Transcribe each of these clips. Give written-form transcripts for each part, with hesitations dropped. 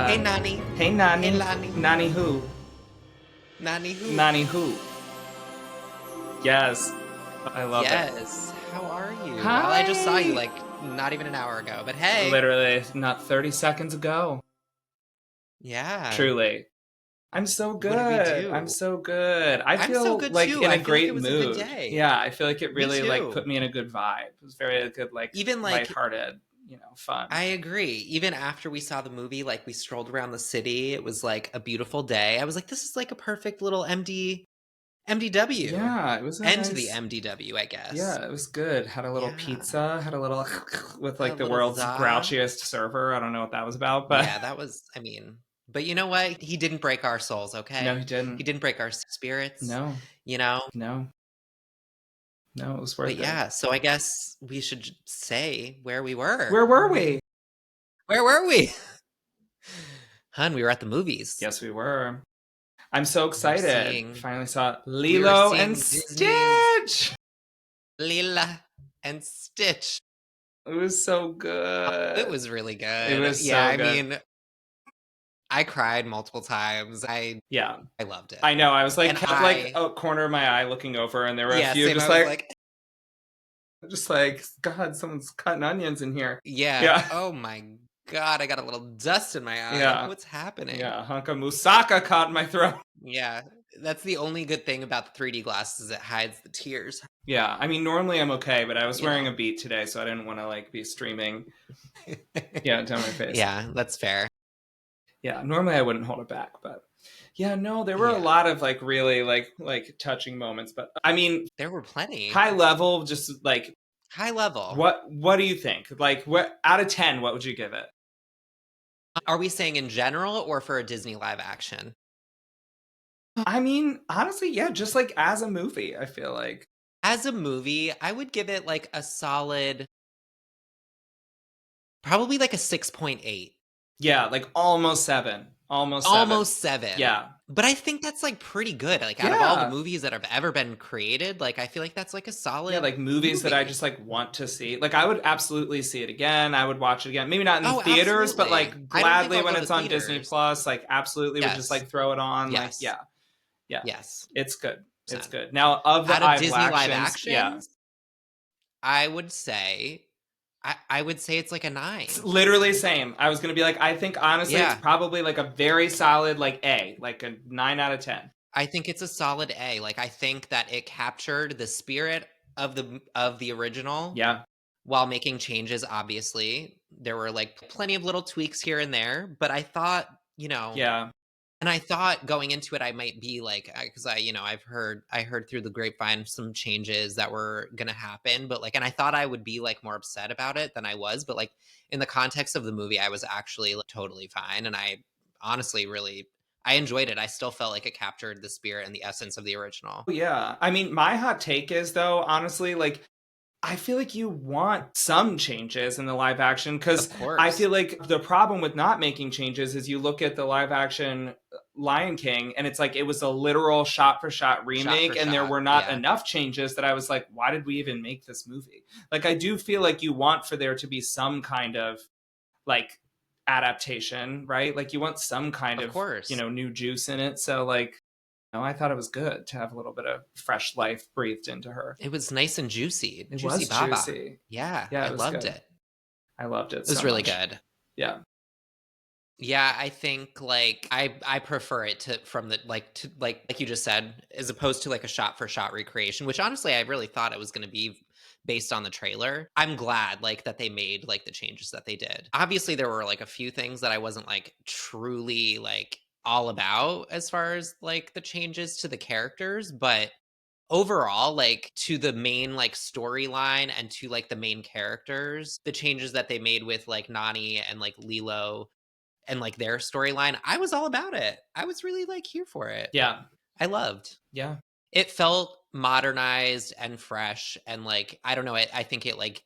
Hey, Nani. Hey, Hey, Nani. Lani. Nani who? Nani who? Nani who? Yes. I love it. Yes. How are you? Well, I just saw you Hi! like not even an hour ago, but hey. Literally, not 30 seconds ago. Yeah. Truly. I'm so What did we good. I'm do? so good. I I'm so feel good like too. in a I feel like it great was a good mood. day. Yeah, I feel like it Me really like put too. me in a good vibe. It was very good, like Even like, lighthearted, fun. I agree. Even after we saw the movie, like we strolled around the city, it was like a beautiful day. I was like, this is like a perfect little MDW. Yeah, it was a End to the nice. MDW, I guess. Yeah, it was good. Had a little Yeah. pizza, had a little with A like the little world's za. grouchiest server. I don't know what that was about, but Yeah, that was, I mean, but you know what? He didn't break our souls, no, okay? he He didn't. didn't break our spirits, No, you know? no, no, it was But worth it. yeah, so I guess we should say where we were. Where were we? Where were we? Hun, we were at the movies. Yes, we were. I'm so We were excited. seeing Finally saw we were Lilo and seeing Disney's Stitch. Lila and Stitch. It was so It good. was really It good. was Yeah, so I good. mean, I cried multiple times. Yeah, I loved it. I know. I was like, And kept like a corner of my eye looking over, and there were a yeah, few same. I was like, just like, God, someone's cutting onions in here. yeah. Yeah, Oh my God, I got a little dust in my eye. yeah, What's happening? yeah. A hunk of moussaka caught in my throat. Yeah, that's the only good thing about the 3D glasses is it hides the tears, Yeah, I mean, normally I'm okay, but I was you wearing know. a beat today, so I didn't want to like be streaming. Yeah, down my face. Yeah, that's fair. Yeah, normally I wouldn't hold it back, but yeah, no, there were a Yeah, lot of like really like touching moments, but I mean, there were plenty. high level, just like High level. what do you think? Like, what out of 10, what would you give it? Are we saying in general or for a Disney live action? I mean, honestly, yeah, just like as a movie, I feel like. As a movie, I would give it like a solid, probably like a 6.8. Yeah, like almost 7. Almost 7. Almost 7. Yeah. But I think that's like pretty good. Like out of all the Yeah. movies that have ever been created, like I feel like that's like a Yeah, solid like movies that I movie. just like want to see. Like I would absolutely see it again. I would watch it again. Maybe not in Oh, theaters, but absolutely. like I don't think gladly I'll when go to it's on Disney theaters. Plus, like absolutely would just Yes. like throw it on. Like, Yes. yeah. Yeah. Yes. It's good. It's 100%. good. Now, of the Out of live Disney live actions, yeah. actions, I would say I would say it's like a It's 9. literally same. I was going to be like I think honestly it's Yeah. probably like a very solid like A, like a 9 out of 10. I think it's a solid A. Like I think that it captured the spirit of the original Yeah. while making changes, obviously. There were like plenty of little tweaks here and there, but I thought, Yeah. and I thought going into it, I might be like, because I heard through the grapevine some changes that were gonna happen, but like, and I thought I would be like more upset about it than I was, but like in the context of the movie, I was actually like, totally fine, and I honestly really I enjoyed it. I still felt like it captured the spirit and the essence of the original. Yeah. I mean, my hot take is though, honestly, like I feel like you want some changes in the live action Of because I course, feel like the problem with not making changes is you look at the live action Lion King and it's like it was a literal shot for shot shot for remake and there shot, were not yeah, enough changes that I was like, why did we even make this movie? Like, I do feel like you want for there to be some kind of like adaptation, right? Like, you want some kind of of, course. new juice in it. So, like, I thought it was good to have a little bit of fresh life breathed into her. It was nice and juicy, It juicy was baba. juicy. Yeah, Yeah, I it was loved good. it. I loved it It was so really much. good. Yeah. Yeah, I think like I prefer it to from the like to like you just said, as opposed to like a shot for shot recreation, which honestly I really thought it was going to be based on the trailer. I'm glad like that they made like the changes that they did. Obviously there were like a few things that I wasn't like truly like all about as far as like the changes to the characters, but overall like to the main like storyline and to like the main characters, the changes that they made with like Nani and like Lilo and like their storyline, I was all about it. I was really like here for it. Yeah. I loved. Yeah. It felt modernized and fresh and like I don't know, I think it like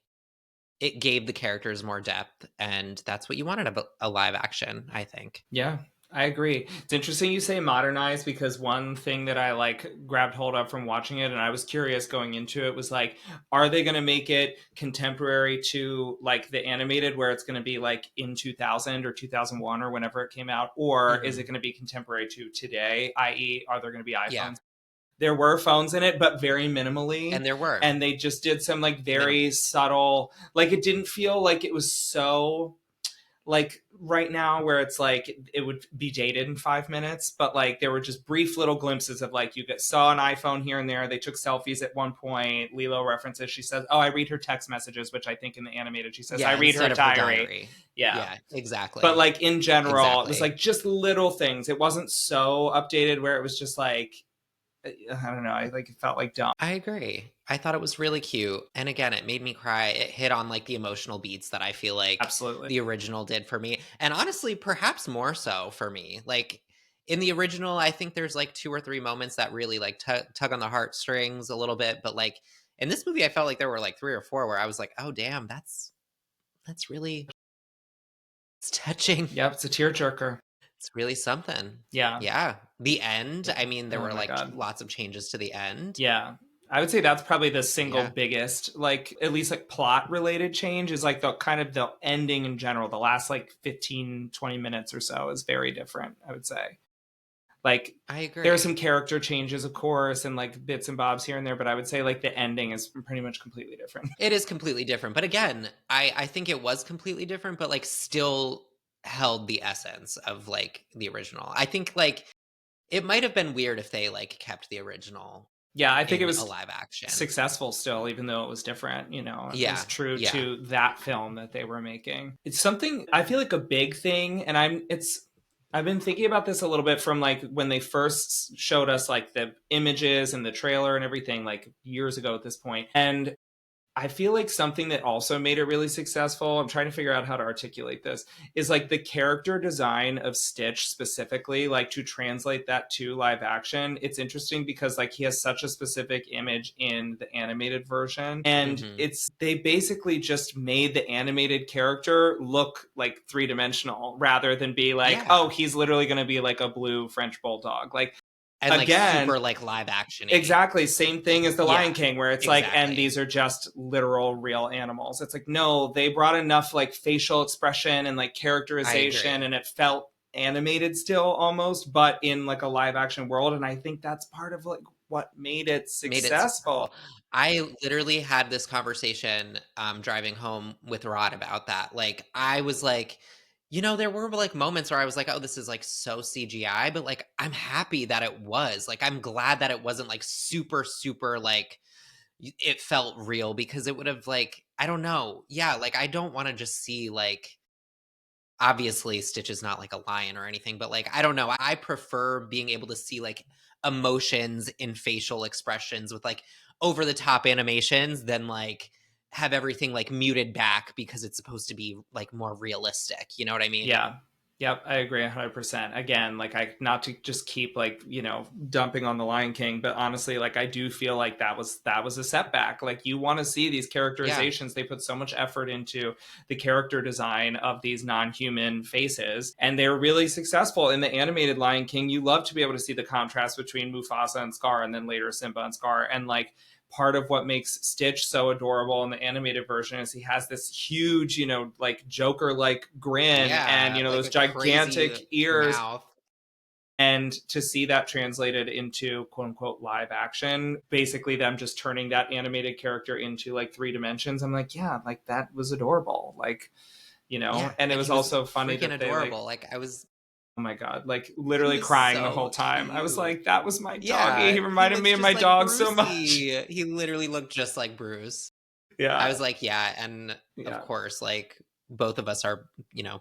it gave the characters more depth and that's what you wanted about a live action, I think. Yeah. I agree. It's interesting you say modernized because one thing that I like grabbed hold of from watching it, and I was curious going into it, was like, are they going to make it contemporary to like the animated where it's going to be like in 2000 or 2001 or whenever it came out? Or is it Mhm. going to be contemporary to today, i.e., are there going to be Yeah, iPhones? There were phones in it, but very minimally. and there were. And they just did some like Minimal. very subtle, like it didn't feel like it was so like right now where it's like it would be dated in 5 minutes, but like there were just brief little glimpses of like saw an iPhone here and there. They took selfies at one point. Lilo references, she says, oh, I read her text messages, which I think in the animated she says, I Yeah, read her instead of her diary. diary. Yeah. Yeah, But exactly, like in general, it was exactly. like just little things. It wasn't so updated where it was just like I don't know. I like it felt like dumb. I agree. I thought it was really cute, and again, it made me cry. It hit on, like, the emotional beats that I feel like Absolutely. the original did for me, and honestly, perhaps more so for me. Like, in the original, I think there's, like, 2 or 3 moments that really, like, tug on the heartstrings a little bit, but, like, in this movie, I felt like there were, like, 3 or 4 where I was like, "Oh, damn, that's really it's touching." Yep, it's a tearjerker. It's really something. Yeah. Yeah. The end, Yeah. I mean, there Oh were, my like, god. lots of changes to the end. Yeah. I would say that's probably the single Yeah. biggest, like, at least like plot related change is like the kind of the ending in general. The last like 15, 20 minutes or so is very different, I would say. Like, I there are some agree. character changes, of course, and like bits and bobs here and there, but I would say like the ending is pretty much completely different. It is completely different, but again, I think it was completely different, but, like, still held the essence of, like, the original. I think, like, it might have been weird if they, like, kept the original Yeah, I think it in a was live action. successful still, even though it was different. It was Yeah, true yeah, to that film that they were making. It's something I feel like a big thing, and I've been thinking about this a little bit from like when they first showed us like the images and the trailer and everything, like years ago at this point. And I feel like something that also made it really successful, I'm trying to figure out how to articulate this, is like the character design of Stitch specifically, like to translate that to live action. It's interesting because like he has such a specific image in the animated version. And mhm. it's they basically just made the animated character look like three-dimensional rather than be like, oh, Yeah, he's literally gonna be like a blue French bulldog. Like and, like, again, super, like, live action-y. exactly. Same thing as The Yeah, Lion King, where it's like, and exactly. these are just literal real animals. It's like, no, they brought enough like facial expression and like I characterization, agree. and it felt animated still almost, but in like a live action world. And I think that's part of like what made it Made it successful. successful. I literally had this conversation, driving home with Rod about that. Like, I was like, there were, like, moments where I was like, "Oh, this is, like, so CGI," but, like, I'm happy that it was. Like, I'm glad that it wasn't, like, super, super, like, it felt real because it would have, like, I don't know. Yeah, like, I don't wanna just see, like, obviously Stitch is not like a lion or anything, but, like, I don't know, I prefer being able to see, like, emotions in facial expressions with, like, over the top animations than, like, have everything, like, muted back because it's supposed to be, like, more realistic, you know what I mean? Yeah. Yep, I agree 100%. Again, like I not to just keep like, dumping on the Lion King, but honestly like I do feel like that was a setback. Like you want to see these Yeah, characterizations. They put so much effort into the character design of these non-human faces and they're really successful in the animated Lion King. You love to be able to see the contrast between Mufasa and Scar and then later Simba and Scar and like part of what makes Stitch so adorable in the animated version is he has this huge, like Joker like grin and, yeah, like those a crazy gigantic ears. mouth. And to see that translated into quote unquote live action, basically them just turning that animated character into like three dimensions. I'm like, yeah, like that was adorable. Like, Yeah, and it and was he was also funny freaking that they like, adorable, like, I was oh my God, like he literally was crying the whole so time. I was cute. like, that was my doggy. Yeah, He he reminded looks me of just my like dog so much. Brucey. He literally looked just like Bruce. I Yeah. was like, yeah, and of Yeah. course, like both of us are,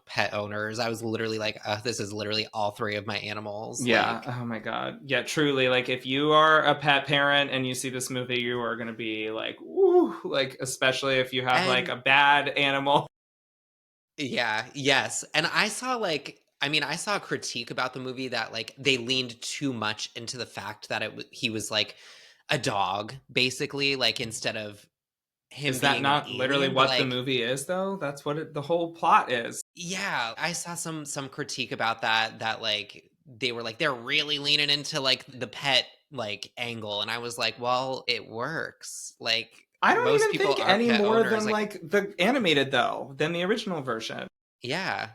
pet owners. I was literally like, this is literally all three of my animals. Yeah. Like, Oh my God. Yeah, truly. Like, if you are a pet parent and you see this movie, you are going to be like, ooh, like, especially if you have like and a bad animal. yeah, yes. And I saw I saw a critique about the movie that like they leaned too much into the fact that he was like a dog, basically, like instead of him Is that being an not literally alien. But what the like, movie is, though? That's what the whole plot is. Yeah, I saw some critique about that, that, like, they were like, "They're really leaning into, like, the pet, like, angle," and I was like, "Well, it works." Like, I don't most even people think aren't any pet more owners, than like like the animated though, than the original version. yeah.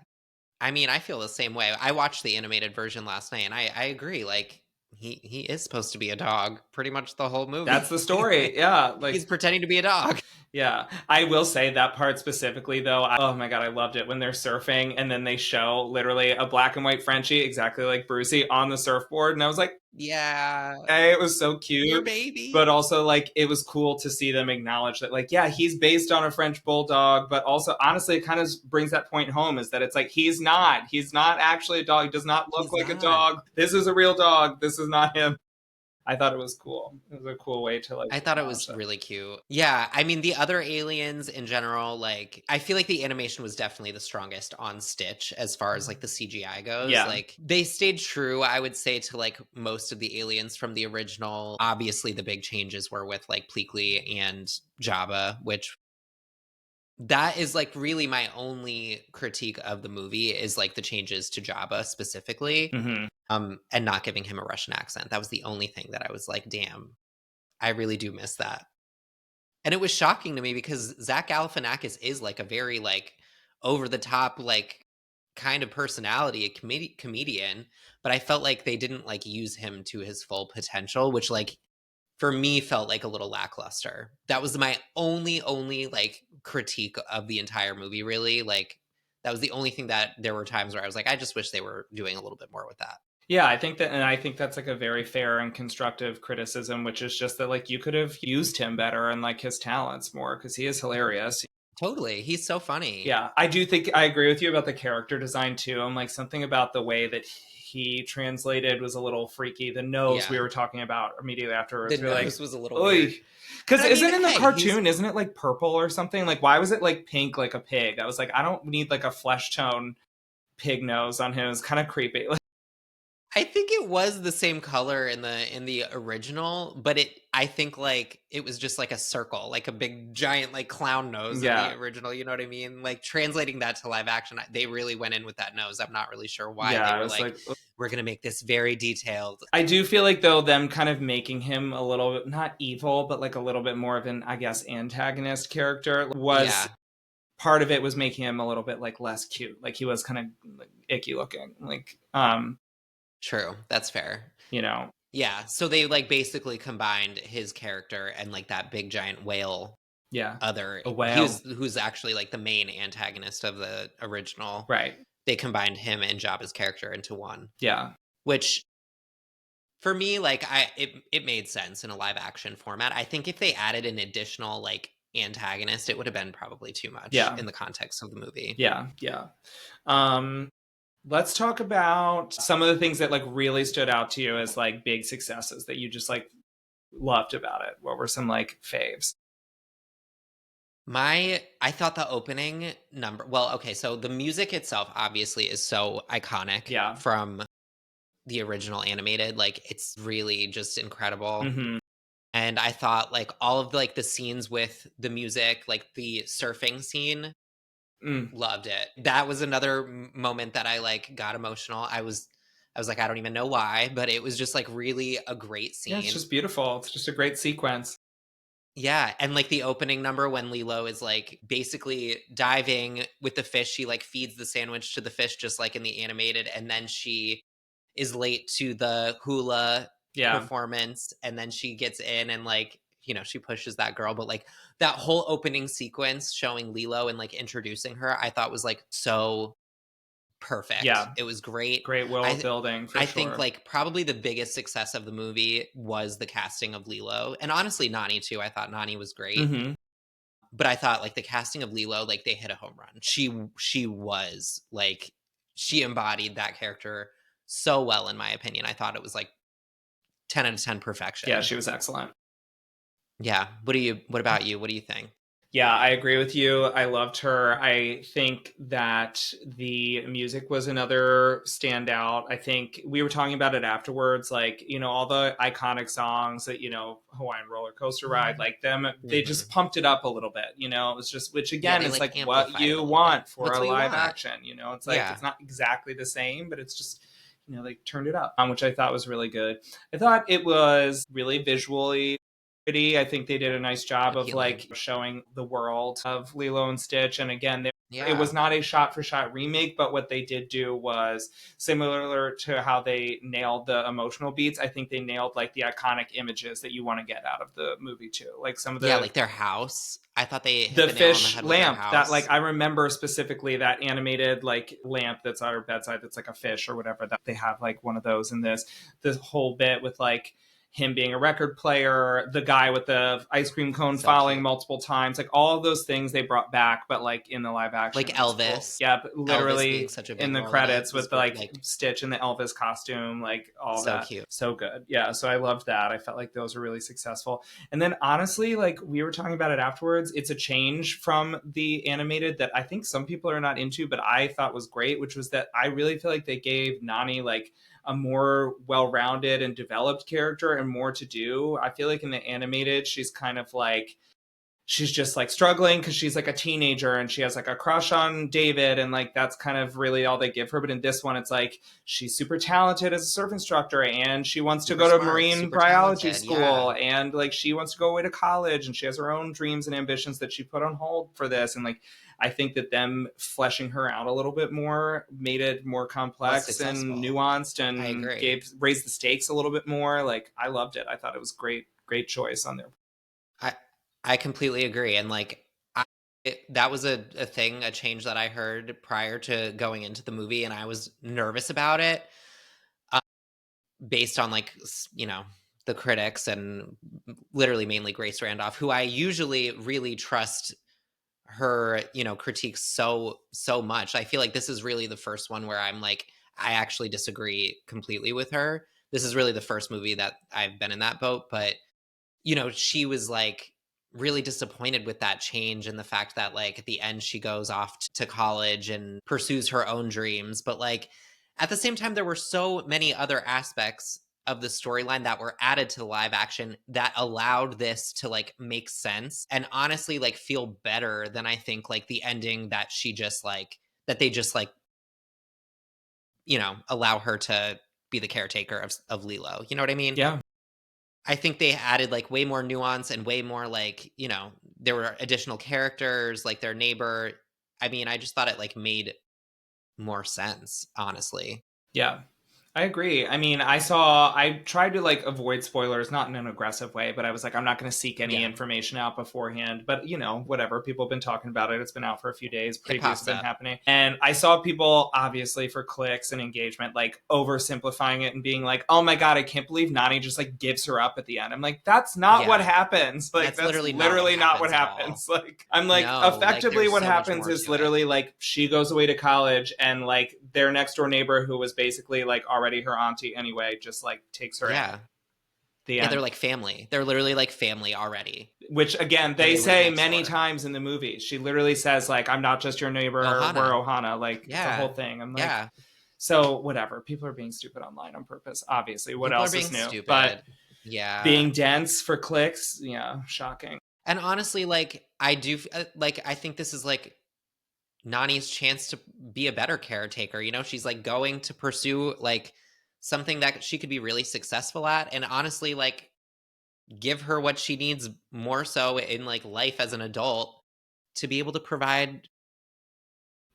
I mean, I feel the same way. I watched the animated version last night, and I agree, like, he is supposed to be a dog pretty much the whole movie. That's the story. Yeah, He's like pretending to be a dog. yeah. I will say that part specifically though, oh my god, I loved it when they're surfing and then they show literally a black and white Frenchie exactly like Brucey on the surfboard and I was like, Yeah, "Hey, it was so your cute." But baby. also like it was cool to see them acknowledge that like yeah, he's based on a French bulldog, but also honestly it kind of brings that point home is that it's like he's not actually a dog. He does not look He's like a not. dog. This is a real dog. This is not him. I thought it was cool. It was a cool way to like I thought it acknowledge was that. really cute. Yeah, I mean, the other aliens in general, like, I feel like the animation was definitely the strongest on Stitch as far as like the CGI goes. Yeah. Like, they stayed true, I would say, to like most of the aliens from the original. Obviously, the big changes were with like Pleakley and Jabba, which that is like really my only critique of the movie is like the changes to Jabba specifically, Mhm. and not giving him a Russian accent. That was the only thing that I was like, damn, I really do miss that. And it was shocking to me because Zach Galifianakis is like a very like over the top like kind of personality, a comedian, but I felt like they didn't like use him to his full potential, which like for me felt like a little lackluster. That was my only like critique of the entire movie really. Like that was the only thing that there were times where I was like I just wish they were doing a little bit more with that. Yeah, I think that, and I think that's like a very fair and constructive criticism, which is just that like you could have used him better and like his talents more because he is hilarious. Totally. He's so funny. Yeah, I do think I agree with you about the character design too. I'm like something about the way that he translated was a little freaky. The nose we Yeah. were talking about immediately The afterwards. We're like, nose was a little oi. weird. Because But I mean, isn't in the hey, he's cartoon, isn't it like purple or something? Like, why was it like pink like a pig? I was like, I don't need like a flesh tone pig nose on him. It's kind of creepy. Like, I think it was the same color in the original, but it I think, like, it was just like a circle, like a big giant, like, clown nose in the yeah, original, you know what I mean? Like, translating that to live action, they really went in with that nose. I'm not really sure why yeah, they I were was like, like, "We're gonna make this very detailed." I do feel like though them kind of making him a little bit not evil, but like a little bit more of an I guess antagonist character was Yeah, part of it was making him a little bit like less cute. Like he was kind of like, icky looking. Like true, that's fair. you know, Yeah, so they, like, basically combined his character and, like, that big giant whale yeah, other a he whale, was who's actually, like, the main antagonist of the original. right? They combined him and Jabba's character into one, Yeah, which for me, like, it made sense in a live action format. I think if they added an additional, like, antagonist, it would have been probably too much yeah, in the context of the movie. yeah, yeah. Um, let's talk about some of the things that like really stood out to you as like big successes that you just like loved about it. What were some like faves? I thought the opening number well, okay, so the music itself obviously is so iconic Yeah. from the original animated, like, it's really just incredible. Mm-hmm. And I thought, like, all of, like, the scenes with the music, like, the surfing scene, Mm. loved it. That was another moment that I, like, got emotional. I was like, "I don't even know why," but it was just, like, really a great Yeah, it's scene. just beautiful. It's just a great sequence. Yeah, and, like, the opening number when Lilo is, like, basically diving with the fish, she, like, feeds the sandwich to the fish just like in the animated, and then she is late to the hula Yeah. performance, and then she gets in and, like, she pushes that girl, but, like, that whole opening sequence showing Lilo and, like, introducing her, I thought was, like, so perfect. Yeah. It was great. Great world I building for I think, sure. like, probably the biggest success of the movie was the casting of Lilo, and honestly, Nani too. I thought Nani was great, Mm-hmm. but I thought, like, the casting of Lilo, like, they hit a home run. She was, like she embodied that character so well, in my opinion. I thought it was, like, 10 out of 10 Yeah, perfection. she was excellent. Yeah. What about you? What do you think? Yeah, I agree with you. I loved her. I think that the music was another standout. I think we were talking about it afterwards, like, all the iconic songs that, Hawaiian Roller Coaster Ride, like them, they just Mhm. pumped it up a little bit, it was just, which Yeah, again they, is like, like what amplified it you a little bit. want for That's a what you live want. action, it's like, Yeah. it's not exactly the same, but it's just, they turned it up, which I thought was really good. I thought it was really visually pretty. I think they did a nice job of Appealing. like showing the world of Lilo and Stitch. And again, it was Yeah. not a shot for shot remake, but what they did do was similar to how they nailed the emotional beats. I think they nailed like the iconic images that you want to get out of the movie too. Like some of Yeah, the like their house. I thought they hit the the nail on the fish head with their lamp that like house. I remember specifically that animated like lamp that's at our bedside that's like a fish or whatever, that they have like one of those in this whole bit with like him being a record player, the guy with the ice cream cone So falling cute. multiple times, like all of those things they brought back, but like in the live Like action, it was cool. Elvis. Yeah, but Elvis being literally such a in big the role in it credits was with great. like Like, Stitch in the Elvis costume, like all so that, cute. so good. Yeah, so I loved that. I felt like those were really successful. And then honestly, like we were talking about it afterwards, it's a change from the animated that I think some people are not into, but I thought was great, which was that I really feel like they gave Nani like a more well-rounded and developed character and more to do. I feel like in the animated, she's kind of like she's just like struggling because she's like a teenager and she has like a crush on David, and like that's kind of really all they give her. But in this one, it's like she's super talented as a surf instructor and she wants to Super go to smart, marine super biology talented. Yeah. school, and like she wants to go away to college and she has her own dreams and ambitions that she put on hold for this. And like I think that them fleshing her out a little bit more made it more Was complex and successful. nuanced I and agree. gave raised the stakes a little bit more. Like I loved it. I thought it was great choice on their. I I completely agree. And like that was a thing, a change that I heard prior to going into the movie, and I was nervous about it. Uh, Based on like the critics and literally mainly Grace Randolph, who I usually really trust her, critiques so much. I feel like this is really the first one where I'm like, I actually disagree completely with her. This is really the first movie that I've been in that boat, but she was like really disappointed with that change and the fact that like at the end she goes off to college and pursues her own dreams. But like at the same time, there were so many other aspects of the storyline that were added to the live action that allowed this to like make sense and honestly like feel better than I think like the ending that she just like that they just like allow her to be the caretaker of Lilo. You know what I mean? Yeah. I think they added like way more nuance and way more like, there were additional characters like their neighbor. I mean, I just thought it like made more sense, honestly. Yeah. I agree. I mean, I tried to like avoid spoilers, not in an aggressive way, but I was like, I'm not going to seek any Yeah, information out beforehand. But, whatever. People have been talking about it. It's been out for a few days. it Previews have pops been up. happening. And I saw people, obviously, for clicks and engagement, like oversimplifying it and being like, oh my God, I can't believe Nani just like gives her up at the end. I'm like, that's not what Yeah, happens. Like, that's that's literally not what literally not what happens at all. happens. Like, I'm like, No, like effectively, there's what so much happens more is to it. literally like she goes away to college and like their next door neighbor, who was basically like already her auntie anyway, just like takes her in. Yeah. The Yeah, they're end. like family. They're literally like family already. Which again, And they they live say next many door. times in the movie. She literally says like, "I'm not just your neighbor. We're Ohana. Ohana." Like it's a whole Yeah. thing. I'm like, Yeah. so whatever. People are being stupid online on purpose. Obviously, what People are else is being new? But stupid. Yeah. being dense for clicks, yeah, shocking. And honestly, like I do like I think this is like Nani's chance to be a better caretaker. She's like going to pursue like something that she could be really successful at and honestly like give her what she needs more so in like life as an adult to be able to provide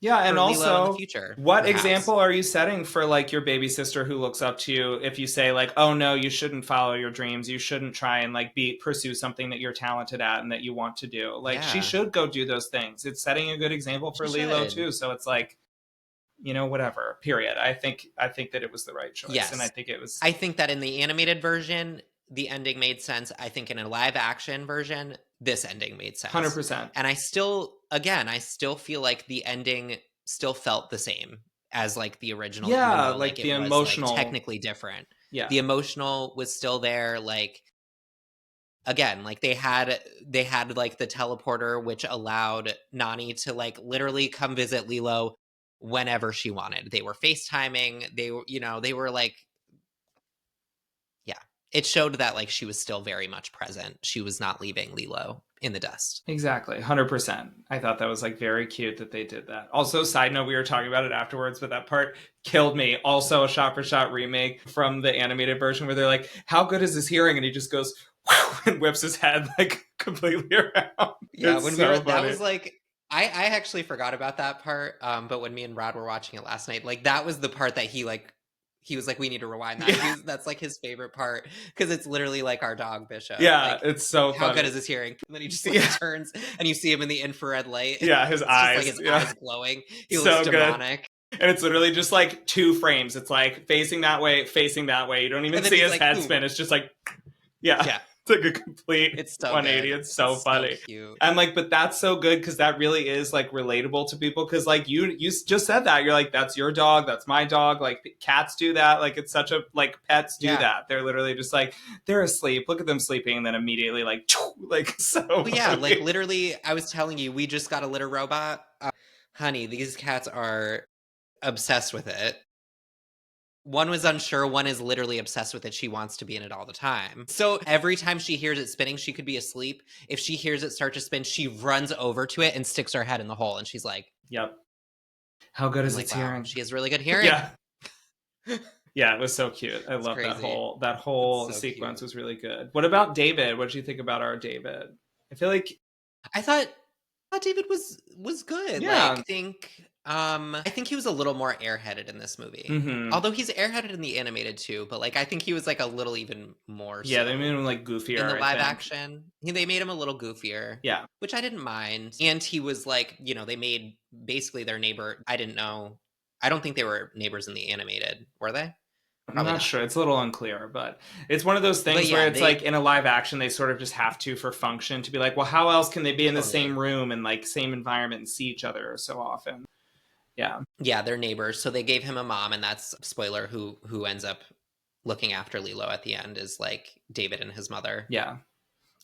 Yeah, and for Lilo in the also, future, what her house. example are you setting for like your baby sister who looks up to you if you say like, "Oh no, you shouldn't follow your dreams. You shouldn't try and like pursue something that you're talented at and that you want to do." Like she Yeah, should go do those things. It's setting a good example for she Lilo should. too. So it's like, whatever. Period. I think that it was the right choice, and I Yes. think it was I think that in the animated version, the ending made sense. I think in a live action version, this ending made hundred sense. percent. And I still feel like the ending still felt the same as like the original, even Yeah, though like like the it was like emotional. technically different. Yeah, The emotional was still there. Like again, like they had like the teleporter which allowed Nani to like literally come visit Lilo whenever she wanted. They were FaceTiming, they were, they were like, yeah. It showed that like she was still very much present. She was not leaving Lilo in the dust. Exactly, 100%. I thought that was like very cute that they did that. Also, side note, we were talking about it afterwards, but that part killed me. Also, a shot for shot remake from the animated version where they're like, "How good is his hearing?" And he just goes, "Wow," and whips his head like completely around. Yeah, It's when we were so that funny. was like I actually forgot about that part. But when me and Rod were watching it last night, like that was the part that he was like, we need to rewind that. Yeah, That's like his favorite part because it's literally like our dog Bishop. yeah, Like, it's so how good funny. is his hearing? And then he just like Yeah, turns and you see him in the infrared light. yeah, his It's just like eyes. his Yeah, eyes glowing. He looks so good. demonic. And it's literally just like two frames. It's like facing that way, facing that way. You don't even And then see he's his like, head boom. spin. It's just like, yeah, Yeah, it's like a complete it's so 180. good. It's so It's so funny. cute. I'm like, but that's so good because that really is like relatable to people. Because like you just said that you're like, that's your dog, that's my dog. Like cats do that. Like it's such a like pets do Yeah. that. They're literally just like they're asleep. Look at them sleeping, and then immediately like like so Well, yeah, like funny. literally, I was telling you, we just got a litter robot. Honey, these cats are obsessed with it. One was unsure, one is literally obsessed with it. She wants to be in it all the time. So every time she hears it spinning, she could be asleep. If she hears it start to spin, she runs over to it and sticks her head in the hole. And she's like, Yep. How good I'm is like, its wow, hearing? she has really good hearing. Yeah. Yeah, it was so cute. I It's love that crazy. whole that It's whole so sequence cute. was really good. What about David? What did you think about our David? I feel like I thought David was good. Like yeah. I think he was a little more airheaded in this movie. Hmm. Although he's airheaded in the animated too, but like I think he was like a little even more Yeah, they made so him like in the goofier, I live think. action. They made him a little goofier, Yeah. which I didn't mind. And he was like, they made basically their neighbor. I didn't know. I don't think they were neighbors in the animated, were they? I'm Probably not not. sure. It's a little unclear, but it's one of those But things where yeah, it's like they in a live action, they sort of just have to for function to be like, well, how else can they be in the same totally. room and like same environment and see each other so often? Yeah. Yeah, they're neighbors. So they gave him a mom, and that's spoiler who ends up looking after Lilo at the end is like David and his mother. Yeah.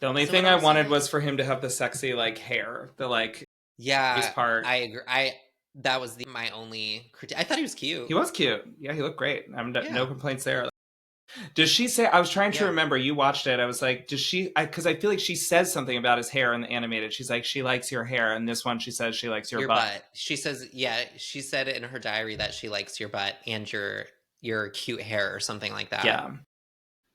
The only So what thing I else? wanted was for him to have the sexy like hair, the like face Yeah, part. I agree. I That was my only critique. I thought he was cute. He was cute. Yeah, he looked great. I'm no Yeah, complaints there. Does she say? I was trying to yeah. remember. You watched it. I was like, does she? Because I feel like she says something about his hair in the animated. She's like, she likes your hair, and this one she says she likes your Your butt. butt. She says, yeah. She said in her diary that she likes your butt and your cute hair or something like that. Yeah,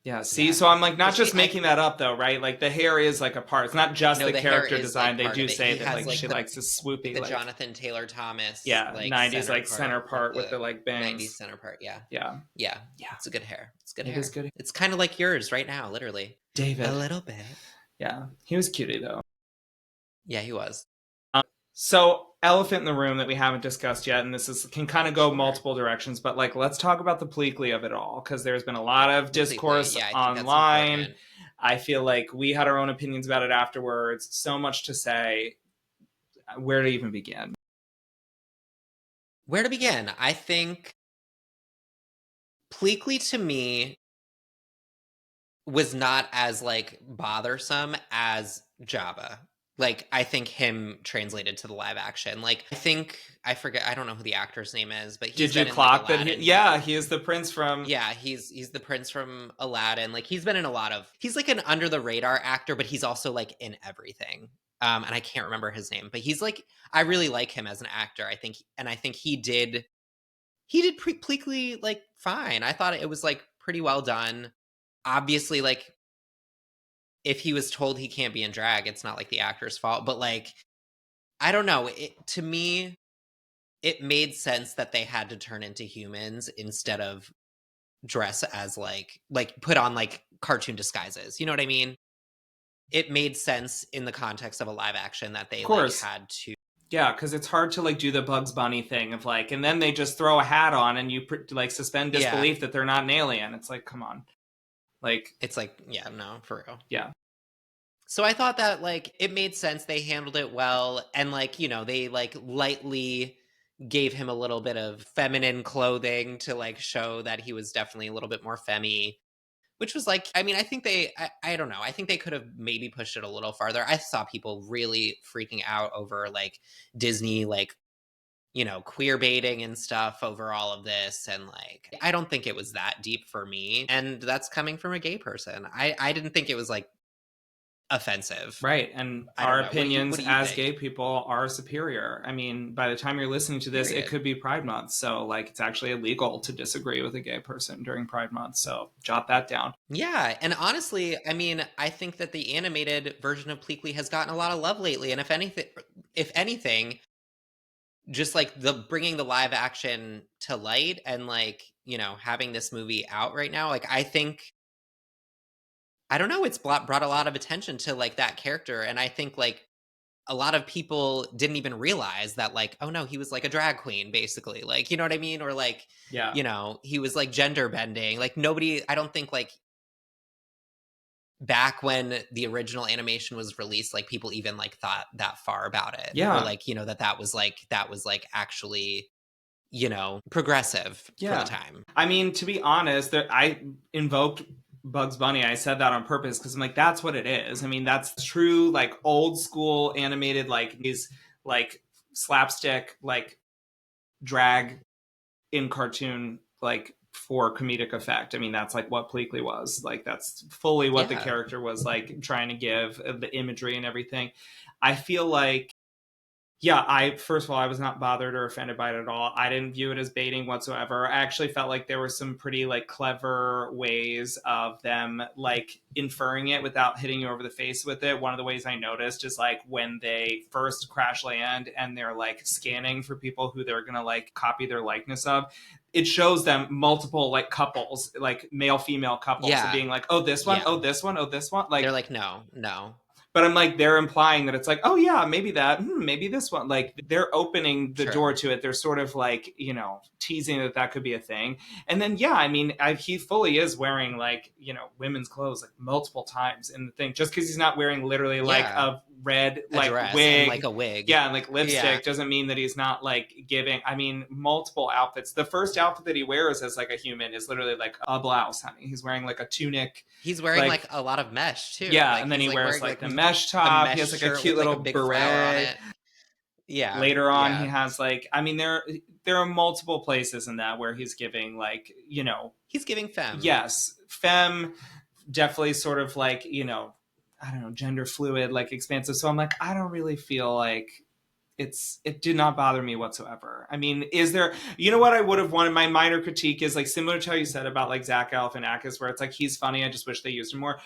yeah. See, Yeah, so I'm like not but just making that up though, right? Like the hair is like a part. It's not just no, the the hair character is design. like They part do of it. say He that has like like she likes this swoopy the like Jonathan Taylor Thomas yeah like 90s center like center part of part with the like 90s bangs. center part. Yeah, Yeah, yeah. yeah. It's a good hair. It's good It is hair. good. It's kind of like yours right now, literally. A David. little bit. Yeah, he was cutie though. Yeah, he was. So, elephant in the room that we haven't discussed yet, and this is can kind of go Sure. multiple directions, but like let's talk about the Pleakley of it all because there's been a lot of Completely. discourse Yeah, I think that's online. important. I feel like we had our own opinions about it afterwards. So much to say. Where to even begin? Where to begin? I think Pleakley to me was not as like bothersome as Jabba. Like I think him translated to the live action. Like I forget I don't know who the actor's name is, but he's Did you been in like clock that? Aladdin. Yeah, he is the prince from. Yeah, he's the prince from Aladdin. Like he's been in a lot of he's like an under the radar actor, but he's also like in everything. And I can't remember his name, but he's like I really like him as an actor. I think he did Pleakley like fine. I thought it was like pretty well done. Obviously, like if he was told he can't be in drag, it's not like the actor's fault, but like I don't know, to me it made sense that they had to turn into humans instead of dress as like put on like cartoon disguises. You know what I mean? It made sense in the context of a live action that Of they like course. had to. Yeah, because it's hard to like do the Bugs Bunny thing of like, and then they just throw a hat on and you like suspend Yeah, disbelief that they're not an alien. It's like, come on, like, it's like yeah, no, for real. yeah, So I thought that like it made sense. They handled it well, and like they like lightly gave him a little bit of feminine clothing to like show that he was definitely a little bit more femmy. which was like, I mean, I think I don't know. I think they could have maybe pushed it a little farther. I saw people really freaking out over like Disney, like, queer baiting and stuff over all of this. And like, I don't think it was that deep for me. And that's coming from a gay person. I didn't think it was like offensive. Right. And I don't our know. opinions What do you as think? gay people are superior. I mean, by the time you're listening to this, it Period. could be Pride Month. So, like, it's actually illegal to disagree with a gay person during Pride Month. So, jot that down. Yeah, and honestly, I mean, I think that the animated version of Pleakley has gotten a lot of love lately, and if anything, just like the bringing the live action to light and like, having this movie out right now, like I think I don't know, it's brought a lot of attention to like that character, and I think like a lot of people didn't even realize that like, oh no, he was like a drag queen basically. Like, you know what I mean? Or like, Yeah. he was like gender bending. Like nobody I don't think like back when the original animation was released, like people even like thought that far about it, or Yeah. like, that was like actually, progressive for the Yeah. time. I mean, to be honest, I invoked Bugs Bunny. I said that on purpose because I'm like, that's what it is. I mean, that's true, like old school animated, like these like slapstick, like drag in cartoon, like for comedic effect. I mean, that's like what Pleakley was. Like, that's fully what the Yeah. character was like trying to give, the imagery and everything. I feel like, yeah, I first of all, I was not bothered or offended by it at all. I didn't view it as baiting whatsoever. I actually felt like there were some pretty like clever ways of them like inferring it without hitting you over the face with it. One of the ways I noticed is like when they first crash land and they're like scanning for people who they're gonna like copy their likeness of. It shows them multiple like couples, like male female couples, of Yeah. being like, oh this one, Yeah. oh this one, oh this one, They're like, like, no, no. but I'm like, they're implying that it's like, oh yeah, maybe that, maybe this one. Like they're opening the door Sure. to it. They're sort of like, teasing that that could be a thing. And then yeah, I mean, he fully is wearing like, women's clothes like multiple times in the thing. Just because he's not wearing literally like Yeah. a red A like dress and like wig, a wig. yeah, and like Yeah. lipstick doesn't mean that he's not like giving. I mean, multiple outfits. The first outfit that he wears as like a human is literally like a blouse, honey. He's wearing like a tunic, He's wearing like like, a lot of mesh too. yeah, Like and then he's he like wears wearing like like the mesh a top. He mesh has like a shirt cute with like a little big flower on beret. it. Yeah. Later on, he Yeah. has like, I mean, there are multiple places in that where he's giving like, He's giving femme. yes, femme, definitely sort of like, I don't know, gender fluid, like expansive. So I'm like, I don't really feel like it did not bother me whatsoever. I mean, is there, what I would have wanted? My minor critique is like similar to how you said about like Zach Galifianakis, where it's like he's funny. I just wish they used him more.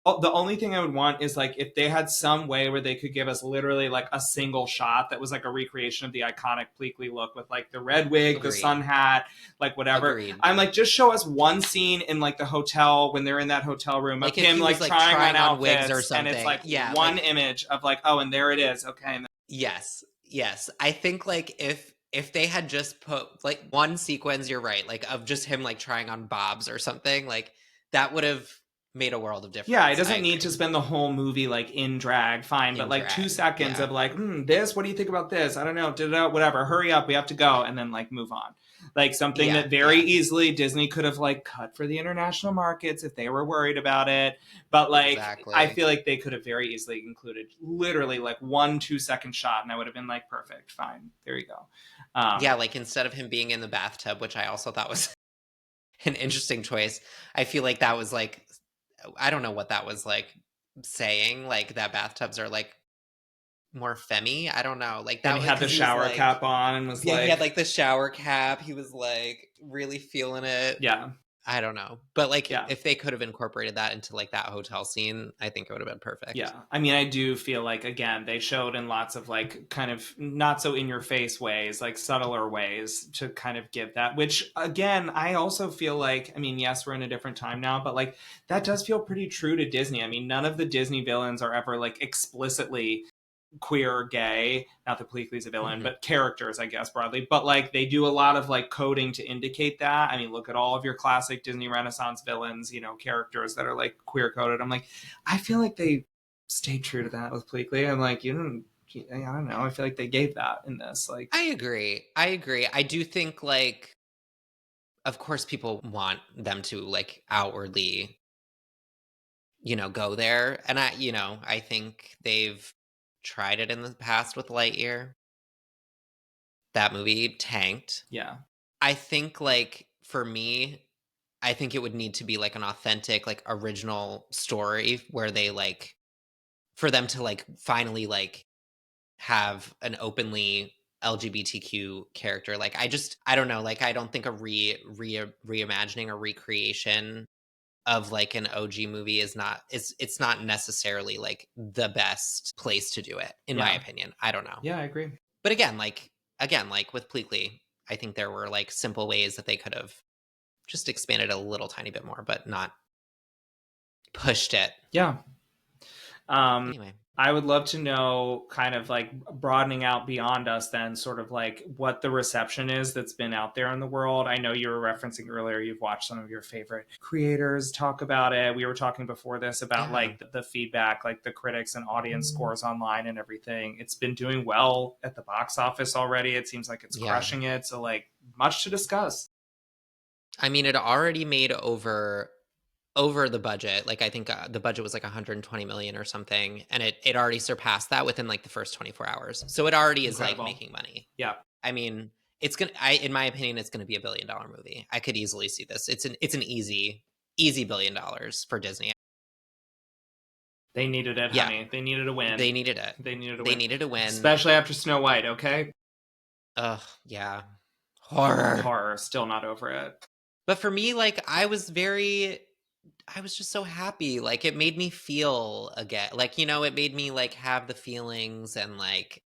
The only thing I would want is like if they had some way where they could give us literally like a single shot that was like a recreation of the iconic Pleakley look with like the red wig, the Agreed. sun hat, like whatever. Agreed. I'm like, just show us one scene in like the hotel when they're in that hotel room of Like if him he was like like trying on trying on wigs or outfits, and it's something. like Yeah, one like image of like, oh, and there it is. Okay. And yes. Yes. I think like if they had just put like one sequence, you're right, like of just him like trying on bobs or something, like that would have made a world of yeah, it difference. I doesn't need to agree. spend the whole movie like in drag, fine, but In like two drag. seconds Yeah. of like, this, what do you think about this? I don't know, whatever, hurry up, we have to go, and then like move on. Like something Yeah. that very Yeah. easily Disney could have like cut for the international markets if they were worried about it. But like, I Exactly. feel like they could have very easily included literally like 1 2 second shot, and I would have been like, perfect, fine, there you go. Yeah, like instead of him being in the bathtub, which I also thought was an interesting choice, I feel like that was like I don't know what that was like saying, like that bathtubs are like more femmy. I don't know. Like And that he was had the because he was shower like, cap on and was yeah, he had like, like the shower cap. He was like really feeling it. yeah, I don't know. But like yeah. if they could have incorporated that into like that hotel scene, I think it would have been perfect. Yeah. I mean, I do feel like, again, they showed in lots of like kind of not so in your face ways, like subtler ways to kind of give that, which again, I also feel like, I mean, yes, we're in a different time now, but like that does feel pretty true to Disney. I mean, none of the Disney villains are ever like explicitly queer or gay. Not that Pleakley's a villain, Hmm. but characters, I guess, broadly. But like they do a lot of like coding to indicate that. I mean, look at all of your classic Disney Renaissance villains, characters that are like queer coded. I'm like, I feel like they stayed true to that with Pleakley. I'm like, I don't know. I feel like they gave that in this. Like, I agree. I agree. I do think like of course people want them to like outwardly go there. And I think they've tried it in the past with Lightyear. That movie tanked. Yeah. I think, like, for me, I think it would need to be, like, an authentic, like, original story where they, like for them to, like, finally, like, have an openly LGBTQ character. Like, I don't know, like, I don't think a reimagining or recreation of, like, an OG movie it's not necessarily, like, the best place to do it, in my Yeah. opinion. I don't know. Yeah, I agree. But again, like, with Pleakley, I think there were, like, simple ways that they could have just expanded a little tiny bit more, but not pushed it. Yeah. Um, Anyway, I would love to know, kind of like broadening out beyond us, then sort of like what the reception is that's been out there in the world. I know you were referencing earlier, you've watched some of your favorite creators talk about it. We were talking before this about yeah. like the feedback, like the critics and audience scores online and everything. It's been doing well at the box office already. It seems like it's Yeah. crushing it. So, like, much to discuss. I mean, it already made over the budget. Like, I think, the budget was, like, 120 million or something, and it already surpassed that within, like, the first 24 hours. So it already is, like, Incredible. making money. Yeah. I mean, in my opinion, it's gonna be a billion-dollar movie. I could easily see this. It's an easy $1 billion for Disney. They needed it, Yeah, honey. They needed a win. they needed it. They needed a They win. needed a win. Especially after Snow White, okay? Ugh, yeah. Horror. Horror, still not over it. But for me, like, I was just so happy. Like, it made me feel again. Like, it made me, like, have the feelings and, like,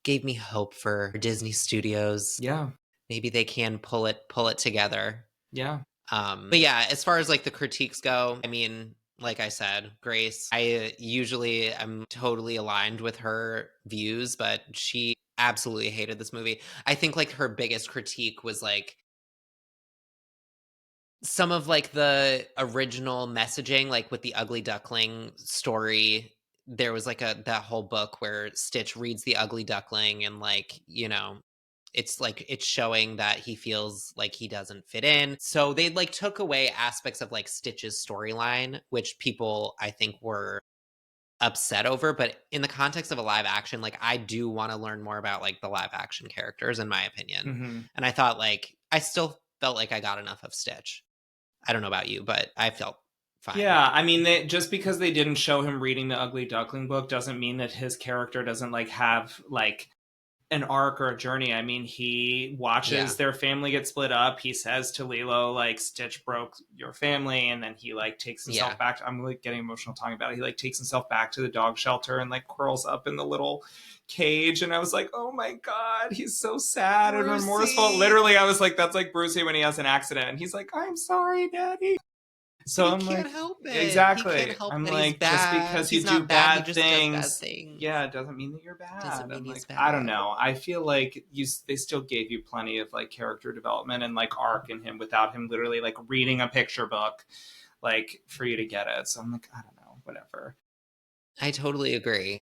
gave me hope for Disney Studios. Yeah, Maybe they can pull it together. yeah. But yeah, as far as, like, the critiques go, I mean, like I said, Grace, I usually am totally aligned with her views, but she absolutely hated this movie. I think, like, her biggest critique was, like, some of, like, the original messaging, like, with the Ugly Duckling story. There was, like, that whole book where Stitch reads the Ugly Duckling and, like, it's like it's showing that he feels like he doesn't fit in. So they, like, took away aspects of, like, Stitch's storyline, which people, I think, were upset over. But in the context of a live action, like, I do wanna learn more about, like, the live action characters, in my opinion. Hmm. And I thought, like, I still felt like I got enough of Stitch. I don't know about you, but I felt fine. Yeah, I mean, just because they didn't show him reading the Ugly Duckling book doesn't mean that his character doesn't like have like an arc or a journey. I mean, he Yeah. watches their family get split up. He says to Lilo, like, Stitch broke your family, and then he like takes Yeah. himself back. I'm like getting emotional talking about it. He like takes himself back to the dog shelter and like curls up in the little cage. And I was like, oh my god, he's so sad and remorseful. Brucey! Literally, I was like, that's like Brucey when he has an accident, and he's like, I'm sorry, Daddy. So He I'm can't like, help it. He can't exactly. help I'm that he's like, just bad. because you He's do not bad, he bad just does bad things, things. yeah, it doesn't mean that you're Doesn't bad. mean I'm he's like, I don't bad. know. I feel like they still gave you plenty of like character development and like arc in him without him literally like reading a picture book, like for you to get it. So I'm like, I don't know, whatever. I totally agree.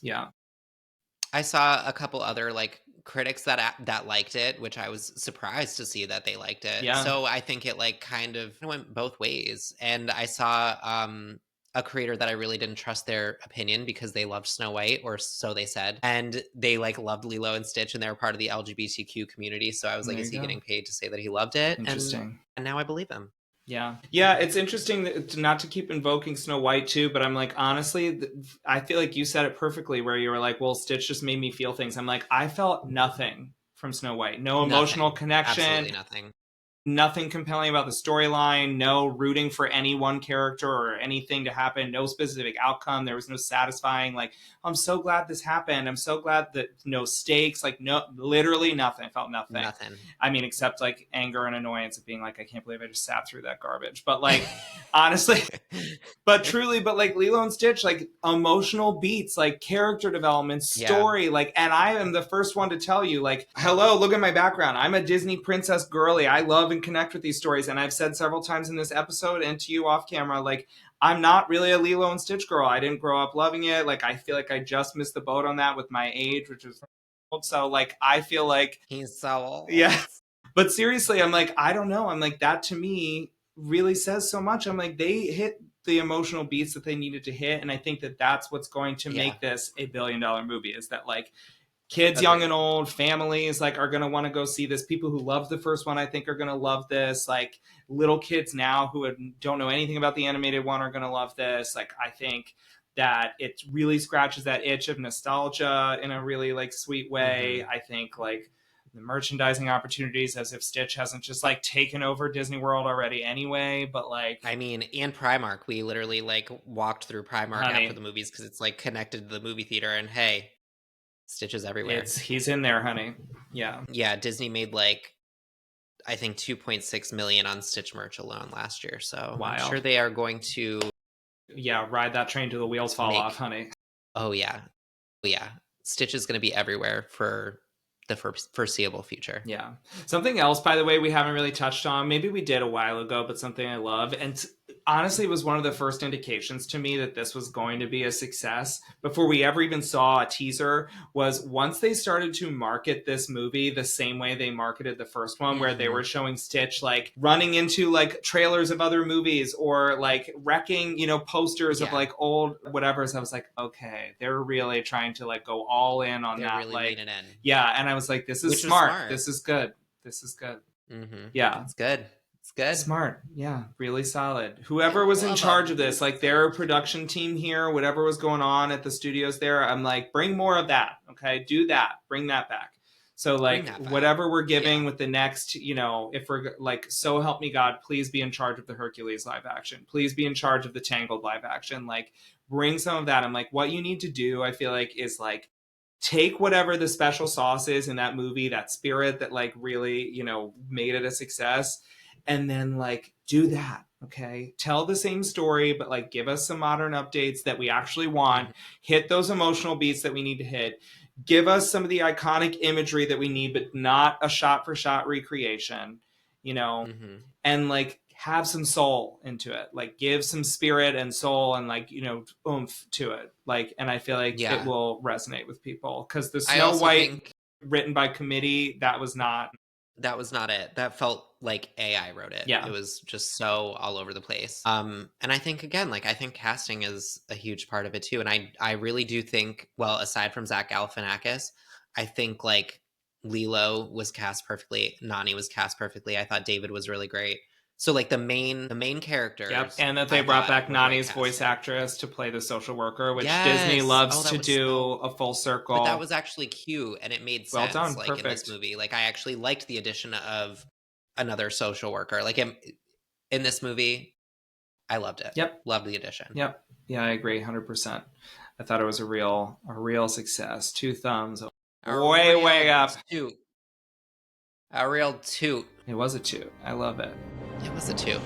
Yeah, I saw a couple other, like, critics that liked it, which I was surprised to see that they liked it. yeah. So I think it, like, kind of went both ways. And I saw, a creator that I really didn't trust their opinion because they loved Snow White, or so they said, and they, like, loved Lilo and Stitch, and they were part of the LGBTQ community. So I was like, There "Is you he go. getting paid to say that he loved it?" Interesting. And now I believe him. Yeah. Yeah, it's interesting not to keep invoking Snow White too, but I'm like, honestly, I feel like you said it perfectly where you were like, well, Stitch just made me feel things. I'm like, I felt nothing from Snow White. No emotional Nothing. connection, Absolutely nothing. nothing compelling about the storyline, no rooting for any one character or anything to happen, no specific outcome. There was no satisfying, like, I'm so glad this happened. I'm so glad that no stakes, like, no, literally nothing. I felt nothing. Nothing. I mean, except like anger and annoyance of being like, I can't believe I just sat through that garbage. But like, honestly, but truly, but like Lilo and Stitch, like emotional beats, like character development, Yeah. story, like, and I am the first one to tell you, like, hello, look at my background. I'm a Disney princess girly. I love and connect with these stories. And I've said several times in this episode and to you off camera, like, I'm not really a Lilo and Stitch girl. I didn't grow up loving it. Like, I feel like I just missed the boat on that with my age, which is so like, I feel like, He's so yeah. old. But seriously, I'm like, I don't know. I'm like, that to me really says so much. I'm like, they hit the emotional beats that they needed to hit. And I think that that's what's going to Yeah. make this a $1 billion movie, is that like kids, young Agreed. and old, families like are going to want to go see this. People who love the first one, I think, are going to love this. Like little kids now who don't know anything about the animated one are going to love this. Like I think that it really scratches that itch of nostalgia in a really like sweet way. I think like the merchandising opportunities, as if Stitch hasn't just like taken over Disney World already anyway, but like, I mean, and Primark, we literally like walked through Primark after honey, the movies because it's like connected to the movie theater, and hey, Stitch is everywhere. he's in there, honey. Yeah. Yeah, Disney made like I think 2.6 million on Stitch merch alone last year, so I'm Wild. sure they are going to Ride that train till the wheels fall off, honey. Oh yeah. Stitch is going to be everywhere for the foreseeable future. Yeah. Something else, by the way, we haven't really touched on. Maybe we did a while ago, but something I love. And honestly, it was one of the first indications to me that this was going to be a success before we ever even saw a teaser, was once they started to market this movie the same way they marketed the first one, where they were showing Stitch like running into like trailers of other movies or like wrecking, posters of like old whatevers. I was like, okay, they're really trying to like go all in on that. Really like, leaning in. Yeah. And I was like, this is smart. This is good. This is good. Yeah. It's good. It's good. Smart. Yeah. Really solid. Whoever was in charge of this, like their production team here, whatever was going on at the studios there, I'm like, bring more of that. Okay. Do that. Bring that back. So like whatever we're giving with the next, if we're like, so help me God, please be in charge of the Hercules live action. Please be in charge of the Tangled live action. Like bring some of that. I'm like, what you need to do, I feel like, is like, take whatever the special sauce is in that movie, that spirit that like really, made it a success, and then like do that. Okay. Tell the same story, but like give us some modern updates that we actually want, hit those emotional beats that we need to hit, give us some of the iconic imagery that we need, but not a shot for shot recreation, and like have some soul into it, like give some spirit and soul and like oomph to it, like, and I feel like it will resonate with people, because the Snow White written by committee, that was not it. That felt like AI wrote it. It was just so all over the place. And I think again, like I think casting is a huge part of it too, and I really do think, well, aside from Zach Galifianakis, I think like Lilo was cast perfectly, Nani was cast perfectly. I thought David was really great. So like the main characters. And that they brought back Nani's voice actress to play the social worker, which Disney loves to do a full circle. But that was actually cute, and it made sense. Well done, like perfect. In this movie, like I actually liked the addition of another social worker. Like in this movie, I loved it. Loved the addition. Yeah, I agree 100%. I thought it was a real success. 2 thumbs, way up. Toot. A real toot. It was a toot. I love it. It was a toot.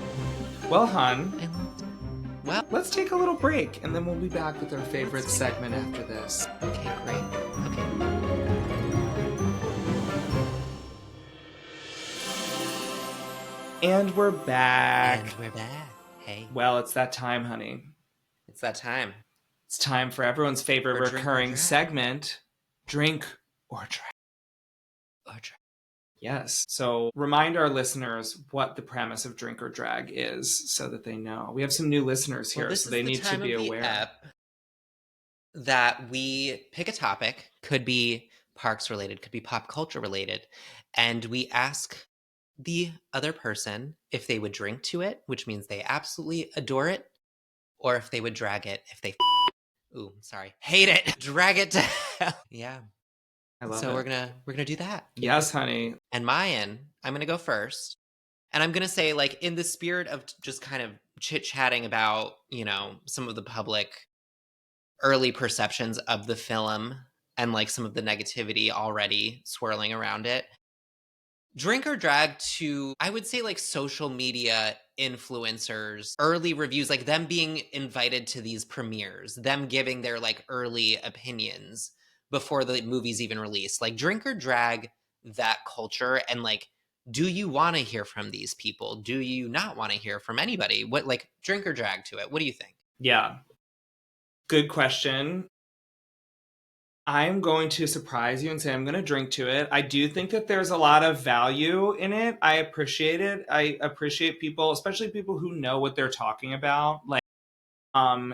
Well, hun, well, let's take a little break, and then we'll be back with our favorite segment after this. Okay, great. Okay. And we're back. Hey. Well, it's that time, honey. It's that time. It's time for everyone's favorite recurring segment, Drink or Drag. Yes. So remind our listeners what the premise of Drink or Drag is, so that they know. We have some new listeners here, so they need to be aware. That we pick a topic, could be parks related, could be pop culture related, and we ask the other person if they would drink to it, which means they absolutely adore it, or if they would drag it, if they hate it, drag it to hell. Yeah. I love so it. we're gonna do that. Yes, honey. And I'm gonna go first, and I'm gonna say, like, in the spirit of just kind of chit-chatting about some of the public early perceptions of the film and like some of the negativity already swirling around it, drink or drag to, I would say, like social media influencers, early reviews, like them being invited to these premieres, them giving their like early opinions before the movie's even released. Like drink or drag that culture, and like, do you want to hear from these people? Do you not want to hear from anybody? What, like, drink or drag to it? What do you think? Yeah. Good question. I'm going to surprise you and say I'm going to drink to it. I do think that there's a lot of value in it. I appreciate it. I appreciate people, especially people who know what they're talking about. Like,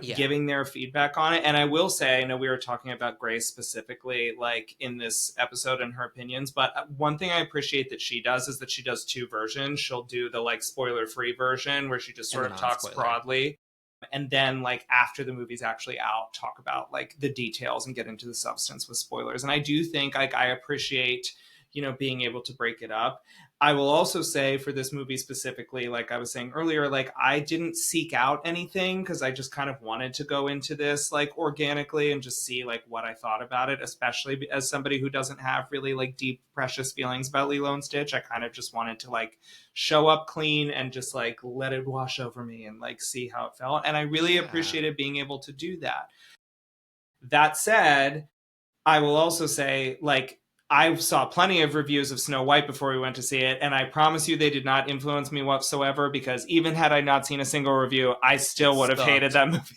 Yeah. giving their feedback on it. And I will say, I know we were talking about Grace specifically, like in this episode and her opinions, but one thing I appreciate that she does is that she does two versions. She'll do the like spoiler free version where she just And sort the of talks non-spoiler. broadly. And then, like, after the movie's actually out, talk about like the details and get into the substance with spoilers. And I do think, like, I appreciate, being able to break it up. I will also say for this movie specifically, like I was saying earlier, like I didn't seek out anything because I just kind of wanted to go into this like organically and just see like what I thought about it, especially as somebody who doesn't have really like deep, precious feelings about Lilo and Stitch. I kind of just wanted to like show up clean and just like let it wash over me and like see how it felt. And I really Yeah. appreciated being able to do that. That said, I will also say, like, I saw plenty of reviews of Snow White before we went to see it, and I promise you they did not influence me whatsoever because even had I not seen a single review, I It still would have hated sucked. that movie.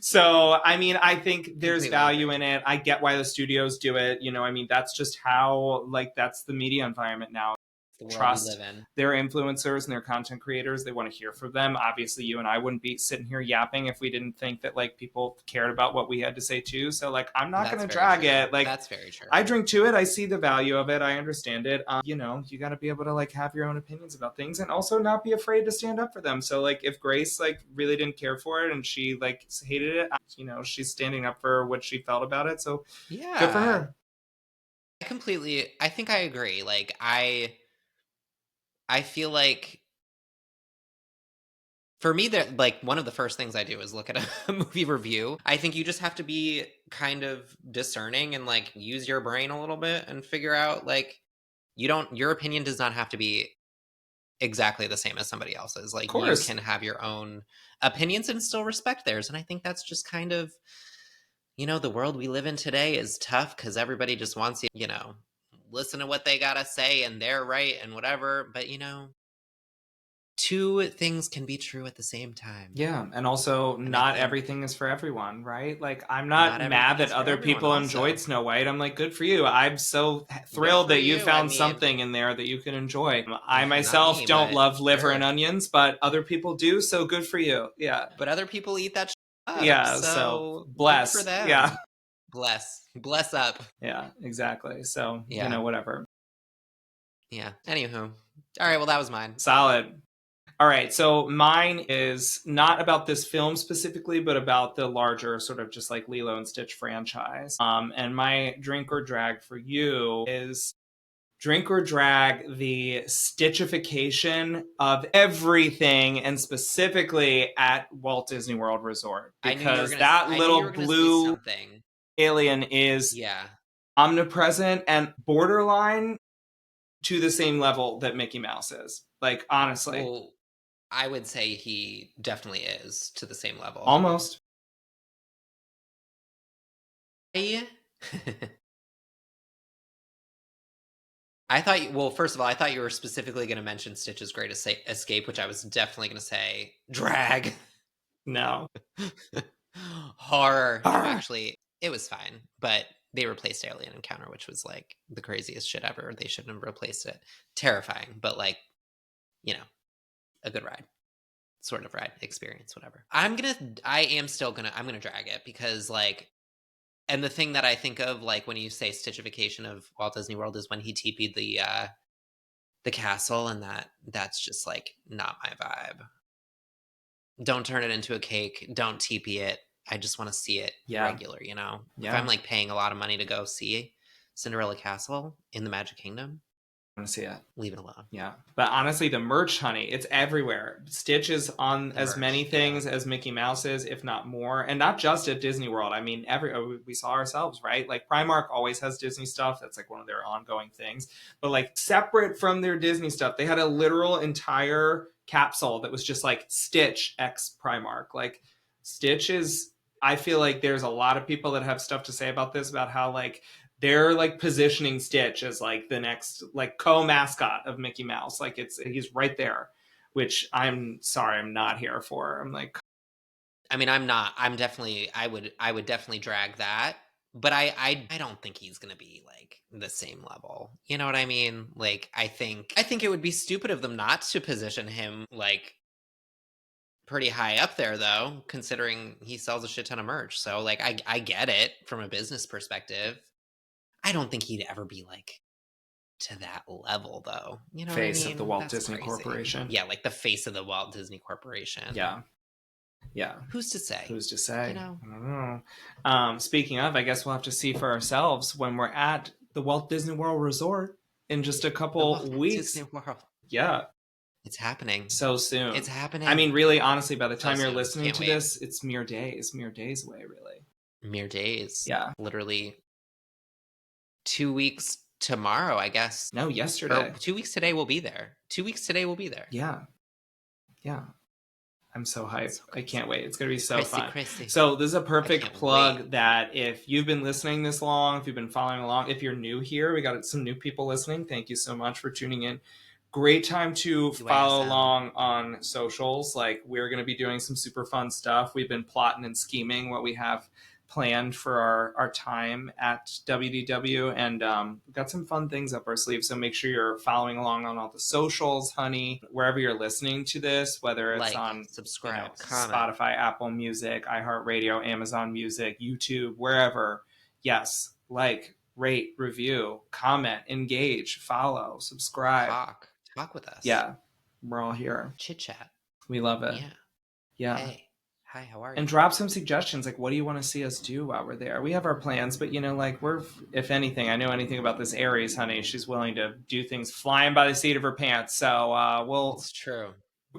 So, I mean, I think there's Completely value in agree. it. I get why the studios do it. I mean, that's just how, like, that's the media environment now. It's the world we Trust live in. their influencers and their content creators. They want to hear from them. Obviously, you and I wouldn't be sitting here yapping if we didn't think that like people cared about what we had to say too. So like I'm not going That's to very drag true. it. Like That's very true. I drink to it. I see the value of it. I understand it. You got to be able to like have your own opinions about things and also not be afraid to stand up for them. So like if Grace like really didn't care for it and she like hated it, she's standing up for what she felt about it. So good for Yeah. her. I think I agree. Like I feel like for me that like one of the first things I do is look at a movie review. I think you just have to be kind of discerning and like use your brain a little bit and figure out like your opinion does not have to be exactly the same as somebody else's. Of Like you course. can have your own opinions and still respect theirs. And I think that's just kind of, the world we live in today is tough because everybody just wants you, listen to what they gotta say and they're right and whatever. But two things can be true at the same time. Yeah, and also And I not think everything is for everyone, right? Like I'm not not mad everything that is for other everyone people enjoyed also. Snow White. I'm like, good for you. I'm so Good thrilled for that you you. I found mean, something in there that you can enjoy. I yeah, not myself me, don't but love liver and sure. onions, but other people do, so good for you. Yeah. But other people eat that up, Yeah, so so good for bless. Yeah. them. Bless up. Yeah, exactly. So, Yeah, whatever. yeah. Anywho, all right. Well, that was mine. Solid. All right, so mine is not about this film specifically, but about the larger sort of just like Lilo and Stitch franchise. And my drink or drag for you is drink or drag the stitchification of everything, and specifically at Walt Disney World Resort, because that I knew you little were gonna say blue something. alien is Yeah. omnipresent and borderline to the same level that Mickey Mouse is. Like honestly, Well, I would say he definitely is to the same level. almost. I I thought well, first of all, I thought you were specifically gonna mention Stitch's Great Escape, which I was definitely gonna say drag. No. Horror. Arr! Actually, it was fine, but they replaced Alien Encounter, which was like the craziest shit ever. They shouldn't have replaced it. Terrifying, but like, you know, a good ride. Sort of ride experience, whatever. I'm gonna drag it because like and the thing that I think of like when you say stitchification of Walt Disney World is when he TP'd the castle and that's just like not my vibe. Don't turn it into a cake. Don't TP it. I just want to see it Yeah. regular. If I'm Yeah. like paying a lot of money to go see Cinderella Castle in the Magic Kingdom, I want to see it. leave it alone. Yeah. But honestly, the merch, honey, it's everywhere. Stitch is on The as many merch, yeah. things as Mickey Mouse is, if not more. And not just at Disney World. I mean, we saw ourselves, right? Like Primark always has Disney stuff. That's like one of their ongoing things. But like separate from their Disney stuff, they had a literal entire capsule that was just like Stitch X Primark. Like Stitch is I feel like there's a lot of people that have stuff to say about this, about how like they're like positioning Stitch as like the next like co-mascot of Mickey Mouse. Like he's right there, which I'm sorry, I'm not here for. I'm like, I mean, I'm not. I would definitely drag that, but I don't think he's gonna be like the same level. You know what I mean? Like I think it would be stupid of them not to position him like pretty high up there though, considering he sells a shit ton of merch. So like I get it from a business perspective. I don't think he'd ever be like to that level though. You know what I Face of the mean? Walt That's Disney crazy. Corporation. Yeah, like the face of the Walt Disney Corporation. Yeah. Yeah. Who's to say? Who's to say? You know? I don't know. Speaking of, I guess we'll have to see for ourselves when we're at the Walt Disney World Resort in just a The couple Walt weeks. Disney World. Yeah, It's happening. so soon. It's happening. I mean, really, honestly, by the So time you're soon. listening Can't to wait. this, it's mere days away, really. Mere days. Yeah. Literally 2 weeks tomorrow, I guess. No, yesterday. Or 2 weeks today we'll be there. 2 weeks today we'll be there. Yeah. Yeah. I'm so hyped. So I can't wait. It's going to be so crazy, fun. crazy. So this is a perfect can't plug wait. that if you've been listening this long, if you've been following along, if you're new here, we got some new people listening. Thank you so much for tuning in. Great time to follow UASM. along on socials. Like, we're going to be doing some super fun stuff. We've been plotting and scheming what we have planned for our time at WDW, and we've got some fun things up our sleeve. So make sure you're following along on all the socials, honey, wherever you're listening to this, whether it's Like, on subscribe, comment. Spotify, Apple Music, iHeartRadio, Amazon Music, YouTube, wherever. Yes, like, rate, review, comment, engage, follow, subscribe. Talk with us. Yeah, we're all here. Chit chat. We love it. Yeah. Hey. Hi, how are you? And drop some suggestions. Like, what do you want to see us do while we're there? We have our plans, but like, if anything, I know anything about this Aries, honey, she's willing to do things flying by the seat of her pants. So It's true.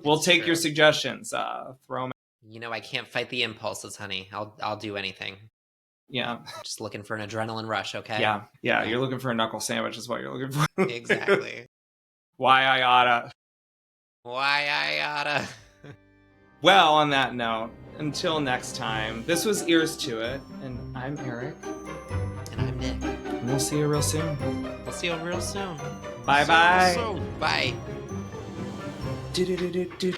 We'll take your suggestions. Throw them. You know, I can't fight the impulses, honey. I'll do anything. Yeah. Just looking for an adrenaline rush, okay? Yeah. You're looking for a knuckle sandwich is what you're looking for. Exactly. Why I oughta. Well, on that note, until next time, this was Ears to It, and I'm Erik. And I'm Nick. And we'll see you real soon. We'll see you real soon. Bye-bye. Bye. Do-do-do-do-do.